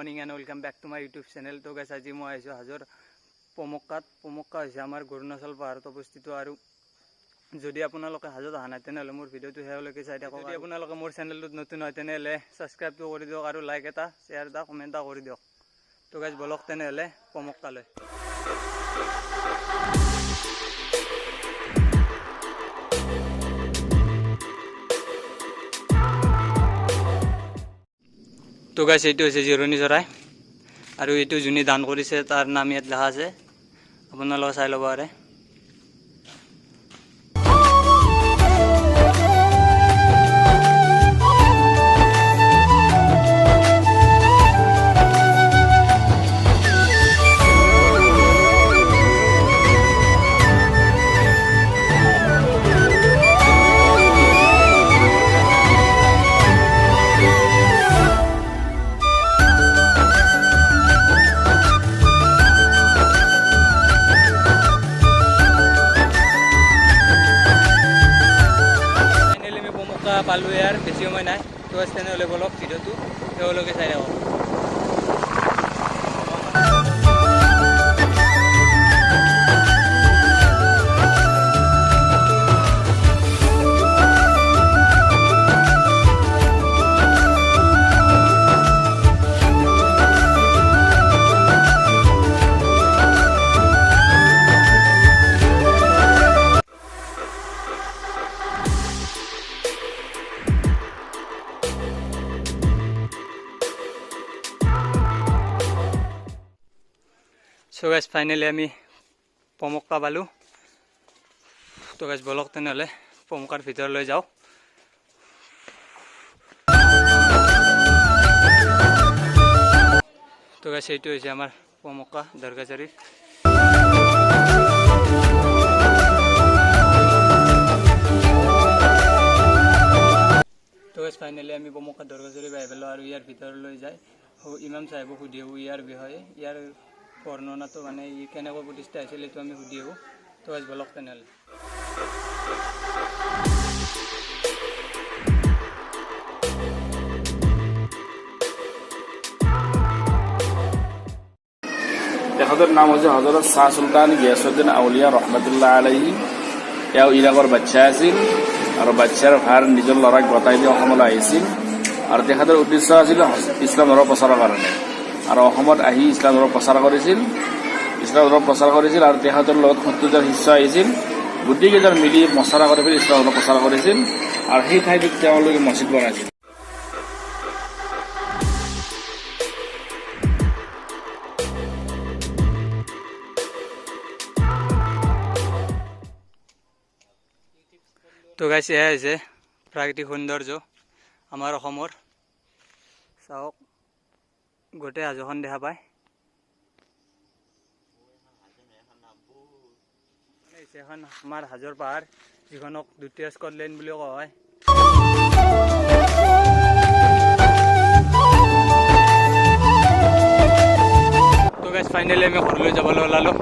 Morning and welcome back to my YouTube channel. তো guys আজি মই আহিছোঁ হাজোৰ পমক্কা হৈছে আমাৰ অৰুণাচল পাহাৰত অৱস্থিত। আৰু যদি আপোনালোকে হাজোত অহা নাই তেনেহ'লে মোৰ ভিডিঅ'টো শেষলৈকে চাই থাকক। যদি আপোনালোকে মোৰ চেনেলটোত নতুন হয় তেনেহ'লে ছাবস্ক্ৰাইবটো কৰি দিয়ক আৰু লাইক এটা শ্বেয়াৰ এটা কমেণ্ট এটা কৰি দিয়ক। তো গাইছ বলক তেনেহ'লে পমক্কালৈ। তো গাইছ এইটো হৈছে জিৰণি চৰাই আৰু এইটো যোনে দান কৰিছে তাৰ নাম ইয়াত লিখা আছে, আপোনালোকে চাই ল'ব পাৰে। পালোঁ ইয়াৰ বেছি সময় নাই। তো তেনেহ'লে বলক ভিডিঅ'টো তেওঁলোকে চাই থাকক। সো গাইজ ফাইনেলি আমি পমক্কা পালোঁ। তো গাইজ বলক তেনেহ'লে পমক্কাৰ ভিতৰলৈ যাওঁ। তো গাইজ এইটো হৈছে আমাৰ পমক্কা দৰগাহ শ্বৰীফ। তো গাইজ ফাইনেলি আমি পমক্কা দৰগাহ শ্বৰীফ আহি পেলোঁ আৰু ইয়াৰ ভিতৰলৈ যায় ইমাম চাহেবক সুধি আহোঁ ইয়াৰ বিষয়ে, ইয়াৰ বৰ্ণনাটো মানে ই কেনেকৈ প্ৰতিষ্ঠা হৈছিল এইটো আমি সুধি আহোঁ। তো গাইজ বলক তেনেহ'লে। তেখেতৰ নাম হৈছে হজৰত শ্বাহ চুলতান গিয়াছুদ্দিন আউলিয়া ৰহমতুল্লাহ আলাইহি। তেওঁ ইৰাকৰ বাচ্চা আছিল আৰু বাচ্চাৰ ভাৰ নিজৰ ল'ৰাক গতাই দি অসমলৈ আহিছিল আৰু তেখেতৰ উদ্দেশ্য আছিল ইছলাম ধৰ্ম প্ৰচাৰৰ কাৰণে। আৰু অসমত আহি ইছলাম ধৰ্ম প্ৰচাৰ কৰিছিল আৰু তেখেতৰ লগত ৭০জন শিষ্য আহিছিল। গোটেইকেইজন মিলি মছাৰা কৰি পেলাই ইছলাম ধৰ্ম প্ৰচাৰ কৰিছিল আৰু সেই ঠাইটোত তেওঁলোকে মছজিদ বনাইছিল। তো গাইছ এয়া হৈছে প্ৰাকৃতিক সৌন্দৰ্য আমাৰ অসমৰ। চাওক গোটেই হাজোখন দেখা পায়। এখন আমাৰ হাজোৰ পাহাৰ, যিখনক দ্বিতীয় স্কটলেণ্ড বুলিও কোৱা হয়। তো গাইছ ফাইনেলি আমি ঘৰলৈ যাবলৈ ওলালোঁ।